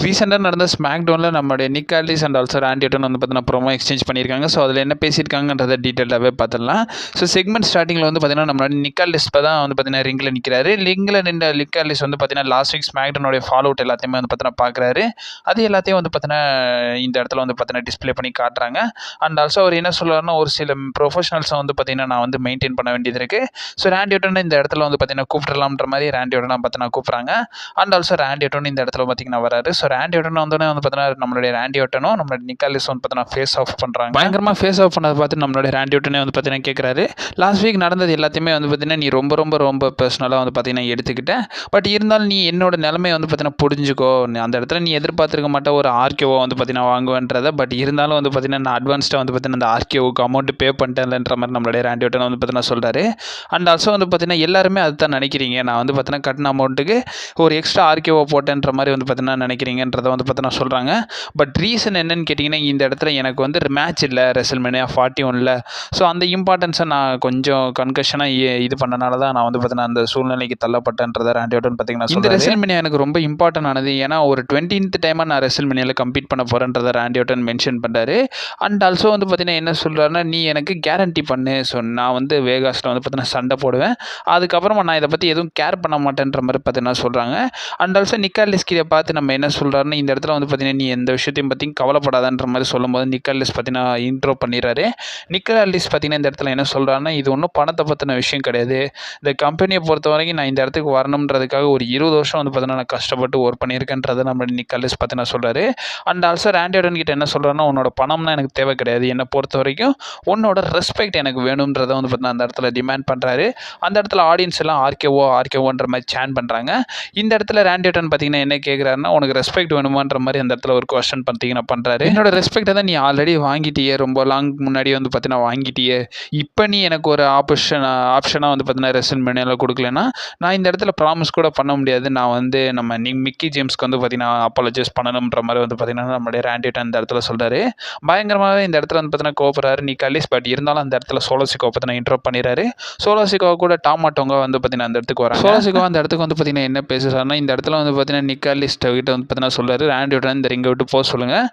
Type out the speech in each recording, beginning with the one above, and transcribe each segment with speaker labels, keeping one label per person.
Speaker 1: ரீசெண்டாக நடந்த ஸ்மாக் டவுனில் நம்மளுடைய Nick Aldis and also Randy Orton வந்து பார்த்தீங்கன்னா ப்ரோமோ எக்ஸ்சேஞ்ச் பண்ணியிருக்காங்க. ஸோ அதில் என்ன பேசியிருக்காங்கன்றதை டீட்டெயிலாகவே பார்த்துடலாம். ஸோ செக்மெண்ட் ஸ்டார்டிங்கில் வந்து பார்த்தீங்கன்னா நம்மளோட நிக் ஆல்டிஸ் இப்போ தான் வந்து பார்த்தீங்கன்னா ரிங்கில் நிற்கிறாரு. ரிங்கில் நின்ற நிக் ஆல்டிஸ் வந்து பார்த்தீங்கன்னா லாஸ்ட் வீக் ஸ்மாக் டவுனுடைய ஃபாலோ அவுட் எல்லாத்தையுமே வந்து பார்த்தீங்கன்னா பார்க்குறாரு. அது எல்லாத்தையும் வந்து பார்த்தீங்கன்னா இந்த இடத்துல வந்து பார்த்தீங்கன்னா டிஸ்பிளே பண்ணி காட்டுறாங்க. அண்ட் ஆல்சோ அவர் என்ன சொல்லுவாருன்னா, ஒரு சில ப்ரொஃபஷனல்ஸை வந்து பார்த்தீங்கன்னா நான் வந்து மெயின்டைன் பண்ண வேண்டியது இருக்குது. ஸோ ராண்டி ஆர்டன் இந்த இடத்துல வந்து பார்த்தீங்கன்னா கூப்பிடலாம்ன்ற மாதிரி ராண்டி ஆர்டனை பார்த்தீங்கன்னா கூப்பிட்றாங்க. அண்ட் ஆல்சோ ராண்டி ஆர்டன் இந்த இடத்துல பார்த்தீங்கன்னா வராரு. ஸோ ராண்டி ஆர்டன் வந்தோடனே வந்து பார்த்தீங்கன்னா நம்மளுடைய ராண்டி ஆர்டனும் நம்மளுடைய நிக் ஆல்டிஸ் வந்து பார்த்தீங்கன்னா ஃபேஸ் ஆஃப் பண்ணுறாங்க. பயங்கரமாக ஃபேஸ் ஆஃப் பண்ணதை பார்த்து நம்மளுடைய ராண்டி ஆர்டனே வந்து பார்த்தீங்கன்னா கேட்குறாரு, லாஸ்ட் வீக் நடந்தது எல்லாத்தையுமே வந்து பார்த்தீங்கன்னா நீ ரொம்ப ரொம்ப ரொம்ப பர்சனலாக வந்து பார்த்தீங்கன்னா எடுத்துக்கிட்டேன். பட் இருந்தாலும் நீ என்னோட நிலைமையை வந்து பார்த்தீங்கன்னா புரிஞ்சுக்கோ. அந்த இடத்துல நீ எதிர்பார்த்துருக்க மாட்ட ஒரு ஆர்கேஓ வந்து பார்த்தீங்கன்னா வாங்குவேன்றதை. பட் இருந்தாலும் வந்து பார்த்தீங்கன்னா நான் அட்வான்ஸ்டாக வந்து பார்த்தீங்கன்னா அந்த ஆர்கேஓக்கு அமௌண்ட் பே பண்ணிட்டேன்ன்ற மாதிரி நம்மளுடைய ராண்டி ஆர்டன் வந்து பார்த்தீங்கன்னா சொல்கிறாரு. அண்ட் ஆல்சோ வந்து பார்த்தீங்கன்னா எல்லாருமே அதுதான் நினைக்கிறீங்க, நான் வந்து பார்த்தீங்கன்னா கட்டின அமௌண்ட்டுக்கு ஒரு எக்ஸ்ட்ரா ஆர்கேஓ போட்டேன்ற மாதிரி வந்து பார்த்தீங்கன்னா நினைக்கிறீங்கன்றதை வந்து பார்த்தீங்கன்னா சொல்கிறாங்க. பட் ரீசன் என்னன்னு கேட்டிங்கன்னா, இந்த இடத்துல எனக்கு வந்து மேட்ச் இல்லை ரெசல்மேனியா 41ல். ஸோ அந்த இம்பார்ட்டன்ஸை நான் கொஞ்சம் கன்கஷனாக இது பண்ணனால தான் நான் வந்து பார்த்தீங்கன்னா அந்த சூழ்நிலைக்கு தள்ளப்பட்டேன்றதை ராண்டி ஆர்டன் பார்த்தீங்கன்னா இந்த ரெசல்மேனியா எனக்கு ரொம்ப இம்பார்ட்டன் ஆனது. ஏன்னா ஒரு 20th டைமாக நான் ரெசல்மேனியாவில் கம்பீட் பண்ண போகிறேன்றதை ராண்டி ஆர்டன் மென்ஷன் பண்ணுறாரு. அண்ட் ஆல்சோ வந்து பார்த்தீங்கன்னா என்ன சொல்கிறாருன்னா, நீ எனக்கு கேரண்டி பண்ணு. ஸோ நான் வந்து வேகாஸில் வந்து பார்த்தீங்கன்னா சண்டை போடுவேன், அதுக்கப்புறமா நான் இதை பற்றி எதுவும் கேர் பண்ண மாட்டேன்ற மாதிரி பார்த்தீங்கன்னா சொல்கிறாங்க. அண்ட் ஆல்சோ நிக் ஆல்டிஸ் கிட்ட பார்த்து நம்ம என்ன சொல்கிறாருன்னா, இந்த இடத்துல வந்து பார்த்தீங்கன்னா நீ எந்த விஷயத்தையும் பற்றி கவலைப்படாதன்ற மாதிரி சொல்லும்போது நிக் ஆல்டிஸ் பார்த்தீங்கன்னா இன்ட்ரோ பண்ணிடுறாரு. நிக் ஆல்டிஸ் பார்த்தீங்கன்னா இந்த இடத்துல என்ன சொல்கிறாருன்னா, இது ஒன்றும் பணத்தை பற்றின விஷயம் கிடையாது. இந்த கம்பெனியை பொறுத்த வரைக்கும் நான் இந்த இடத்துக்கு வரணுன்றதுக்காக ஒரு 20 வருஷம் வந்து பார்த்தீங்கன்னா நான் கஷ்டப்பட்டு ஒர்க் பண்ணியிருக்கேன்றதை நம்ம நிக் ஆல்டிஸ் பார்த்தீங்கன்னா சொல்கிறாரு. அண்ட் ஆல்சோ ராண்டி ஆர்டன் கிட்ட என்ன சொல்கிறாருன்னா, உன்னோட பணம்னா எனக்கு தேவை கிடையாது, என்னை பொறுத்த வரைக்கும் உன்னோட ரெஸ்பெக்ட் எனக்கு வேணுன்றதை வந்து பார்த்தீங்கன்னா அந்த இடத்துல டிமாண்ட் பண்ணுறாரு. அந்த இடத்துல ஆடியன்ஸ் எல்லாம் ஆர்கேஓன்ற மாதிரி சேன் பண்ணுறாங்க. இந்த இடத்துல ராண்டி ஆர்டன் பார்த்தீங்கன்னா என்ன கேட்குறாருன்னா, உனக்கு ரெஸ்பெக்ட் வேணுமான்ற மாதிரி அந்த இடத்துல ஒரு கொஸ்டின் பார்த்தீங்கன்னா பண்ணுறாரு. என்னோட ரெஸ்பெக்டை தான் நீ ஆல்ரெடி வாங்கிட்டியே, ரொம்ப லாங் முன்னாடி வந்து பார்த்தீங்கன்னா வாங்கிட்டியே, இப்போ நீ எனக்கு ஒரு ஆப்ஷனாக வந்து பார்த்தீங்கன்னா ரெசல்மேனியாவில் கொடுக்கலன்னா நான் இந்த இடத்துல ப்ராமிஸ் கூட பண்ண முடியாது, நான் வந்து நம்ம மிக்கி ஜேம்ஸ்க்கு வந்து பார்த்தீங்கன்னா அப்பாலஜைஸ் பண்ணணுன்ற மாதிரி வந்து பார்த்தீங்கன்னா நம்மளுடைய ராண்டி ஆர்டன் இந்த இடத்துல சொல்கிறாரு. பயங்கரமாகவே இந்த இடத்துல வந்து பார்த்தீங்கன்னா கோபுறாரு நிக் ஆல்டிஸ். பட் இருந்தாலும் அந்த இடத்துல சோலோ சிக்கோவை பார்த்தீங்கன்னா இன்ட்ரோ பண்ணிடுறாரு. சோலோ சிக்கோவை கூட டாம் மாட்டோங்க வந்து பார்த்தீங்கன்னா அந்த இடத்துக்கு வராங்க. சோலோ சிக்கோவா அந்த இடத்துக்கு வந்து பார்த்தீங்கன்னா என்ன பேசுகிறாருன்னா, இந்த இடத்துல வந்து பார்த்தீங்கன்னா நிக் ஆல்டிஸ் கிட்ட வந்து பார்த்தீங்கன்னா சொல்கிறாரு, ராண்டி ஆர்டன் இந்த ரிங்கை விட்டு போக சொல்லுங்கள்,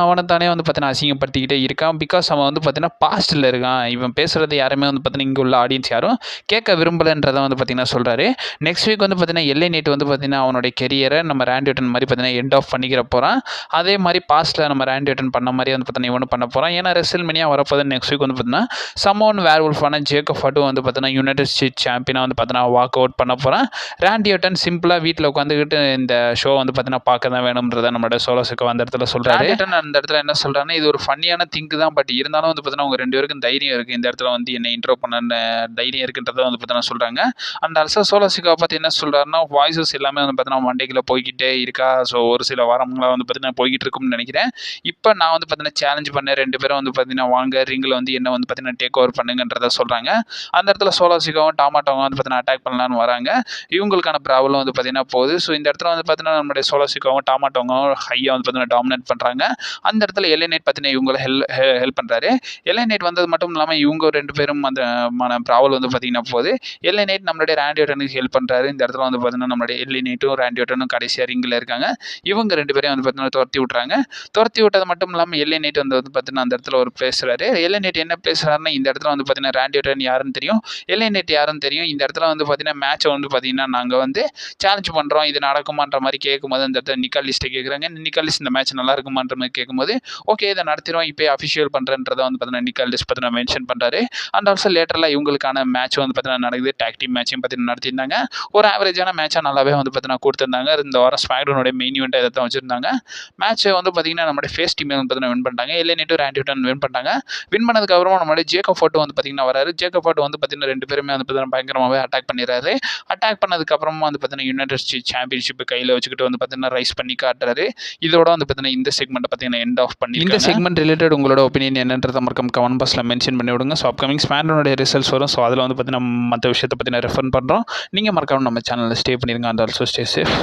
Speaker 1: அவனை தானே வந்து பார்த்தீங்கன்னா அசிங்கப்படுத்திக்கிட்டே இருக்கான். பிகாஸ் அவன் வந்து பார்த்தீங்கன்னா பாஸ்ட்டில் இருக்கான், இவன் பேசுகிறது யாருமே வந்து பார்த்தீங்கன்னா இங்கே உள்ள ஆடியன்ஸ் யாரும் கேட்க விரும்பலைன்றதை வந்து பார்த்தீங்கன்னா சொல்கிறாரு. நெக்ஸ்ட் வீக் வந்து பார்த்தீங்கன்னா எல்ஏ நைட் வந்து பார்த்தீங்கன்னா அவனுடைய கெரியரை நம்ம ராண்டி ஆர்டன் மாதிரி பார்த்தீங்கன்னா எண்ட் ஆஃப் பண்ணிக்கிற போகிறான். அதே மாதிரி பாஸ்ட்டில் நம்ம ராண்டி ஆர்டன் பண்ண மாதிரி வந்து பார்த்தீங்கன்னா இவனும் பண்ண போகிறான். ஏன்னா ரெசல்மேனியா வரப்போது நெக்ஸ்ட் வீக் வந்து பார்த்தீங்கன்னா சமோன் வேர்வல்ஃபான ஜேக்கப் ஹார்ட்டும் வந்து பார்த்தீங்கன்னா யுனைடெட் ஸ்டேட்ஸ் சாம்பியனாக வந்து பார்த்தீங்கன்னா வாக் அவுட் பண்ண போகிறான். ராண்டி ஆர்டன் சிம்பிளாக வீட்டில் உட்காந்துக்கிட்டு இந்த ஷோ வந்து பார்த்தீங்கன்னா பார்க்க தான் வேணும்ன்றதை நம்மளோட சோலோ சிக்கோ அந்த இடத்துல சொல்கிறாரு. அந்த இடத்துல என்ன சொல்கிறாங்கன்னா, இது ஒரு ஃபன்னியான திங்க் தான், பட் இருந்தாலும் வந்து பார்த்தீங்கன்னா உங்கள் 2 பேருக்கும் தைரியம் இருக்குது, இந்த இடத்துல வந்து என்னை இன்ட்ரோ பண்ண தைரியம் இருக்குன்றதை வந்து பார்த்தீங்கன்னா சொல்கிறாங்க. அண்ட் ஆல்சோ சோலோ சிக்கோவை பார்த்து என்ன சொல்கிறாருன்னா, வாய்ஸஸ் எல்லாமே வந்து பார்த்தீங்கன்னா மண்டைக்குள்ள போய்கிட்டே இருக்கா. ஸோ ஒரு சில வாரங்களாக வந்து பார்த்தீங்கன்னா போய்கிட்டு இருக்கும்னு நினைக்கிறேன். இப்போ நான் வந்து பார்த்தீங்கன்னா சேலஞ்ச் பண்ண 2 பேரும் வந்து பார்த்தீங்கன்னா வாங்க ரிங்கில் வந்து என்ன வந்து பார்த்தீங்கன்னா டேக் ஓவர் பண்ணுங்கன்றதை சொல்கிறாங்க. அந்த இடத்துல சோலோ சிக்கோவும் டாமாட்டோவும் வந்து பார்த்தீங்கன்னா அட்டாக் பண்ணலான்னு வராங்க. இவங்களுக்கான ப்ராப்ளம் வந்து பார்த்தீங்கன்னா போகுது. ஸோ இந்த இடத்துல வந்து பார்த்தீங்கன்னா நம்மளுடைய சோலோ சிக்கோவும் டாமாட்டோவும் ஹையாக வந்து பார்த்தீங்கன்னா டாமினேட் பண்ணுறாங்க. அந்த இடத்துல எல்ஏ நைட் பார்த்தீங்கன்னா இவங்களை ஹெல்ப் பண்ணுறாரு. எல்ஏ நைட் வந்தது மட்டும் இல்லாமல் இவங்க 2 பேரும் அந்த ப்ராப்ளம் வந்து பார்த்தீங்கன்னா போகுது. எல்ஏ நைட் நம்மளுடைய ராண்டி ஆர்டனுக்கு ஹெல்ப் பண்ணுறாரு. இந்த இடத்துல வந்து பார்த்தீங்கன்னா நம்மளுடைய எல்ஏ நைட்டும் ராண்டி ஆர்டனும் கடைசியாக ரிங்கில் இருக்காங்க. இவங்க 2 பேரையும் வந்து பார்த்தீங்கன்னா துரத்தி விட்றாங்க. துரத்தி விட்டது மட்டும் இல்லாமல் எல்ஏ நைட் வந்து பார்த்தீங்கன்னா அந்த இடத்துல ஒரு பேசுகிறாரு. எல்ஏ நைட் என்ன பேசுகிறாருன்னா, இந்த இடத்துல வந்து பார்த்தீங்கன்னா ராண்டி ஆர்டன் யாருன்னு தெரியும், எல்ஏ நைட் யாருன்னு தெரியும், இந்த இடத்துல வந்து பார்த்தீங்கன்னா மேட்சை வந்து பார்த்தீங்கன்னா நாங்கள் வந்து சேலஞ்ச் பண்ணுறோம், இது நடக்குமான்ற மாதிரி கேட்கும்போது அந்த இடத்துல நிக் ஆல்டிஸ்ட்டை கேட்குறாங்க. நிக் ஆல்டிஸ் இந்த மேட்ச் நல்லா இருக்குமான்ற மாதிரி கேட்கும்போது, ஓகே இதை நடத்திடும், இப்போ அஃபிஷியல் பண்ணுறன்றதை வந்து பார்த்தீங்கன்னா நிக் ஆல்டிஸ் பார்த்தீங்கன்னா மென்ஷன் பண்ணுறாரு. அண்ட் ஆல்சோ லேட்டரில் இவங்களுக்கான மேட்ச் வந்து பார்த்தீங்கன்னா நடக்குது. டேக் டீம் மேட்சையும் பார்த்தீங்கன்னா நடத்தியிருந்தாங்க. ஒரு ஆவரேஜான மேட்சாக நல்லாவே வந்து பார்த்தீங்கன்னா கொடுத்துருந்தாங்க. இந்த வாரம் ஸ்மாக்டவுனுடைய மெயின் ஈவெண்ட்டை இதை தான் வச்சுருந்தாங்க. மேட்ச்சை வந்து பார்த்தீங்கன்னா நம்மளுடைய ஃபேஸ் டீம் வந்து பார்த்தீங்கன்னா வின் பண்ணிட்டாங்க. எல்ஏ நைட்டும் ராண்டி ஆர்டன் வின் பண்ணிட்டாங்க. வின் பண்ணதுக்கப்புறமா நம்மளுடைய ஜேக்கப் ஹார்ட் வந்து பார்த்தீங்கன்னா வராரு. ஜேக்கப் ஹார்ட் வந்து பார்த்தீங்கன்னா 2 பேருமே வந்து பார்த்தீங்கன்னா பயங்கரமாகவே அட்டாக் பண்ணிடுறாரு. அட்டாக் பண்ணதுக்கப்புறமா வந்து பார்த்தீங்கன்னா யுனைடெட் ஸ்டேட்ஸ் சாம்பியன்ஷிப் கையில் வச்சுக்கிட்டு வந்து பார்த்தீங்கன்னா ரைஸ் பண்ணி காட்டுறாரு. இதோட வந்து பார்த்தீங்கன்னா இந்த செக்மெண்ட்டை பார்த்தீங்கன்னா எண்ட் ஆஃப் பண்ணி இந்த செக்மெண்ட் ரிலேட்டட் உங்களோட ஒப்பீனியன் என்னன்றதை மறக்காம கமெண்ட் பாக்ஸில் மென்ஷன் பண்ணி விடுங்க. ஸோ அப்கமிங் ஸ்மாக்டவுனுடைய ரிசல்ட்ஸ் வரும். ஸோ அதில் வந்து பார்த்தீங்கன்னா மற்ற விஷயத்தை பற்றி நான் ரெஃபர் பண்ணுறோம். நீங்கள் மறக்காம நம்ம சேனலில் ஸ்டே பண்ணிடுங்க. And also stay safe.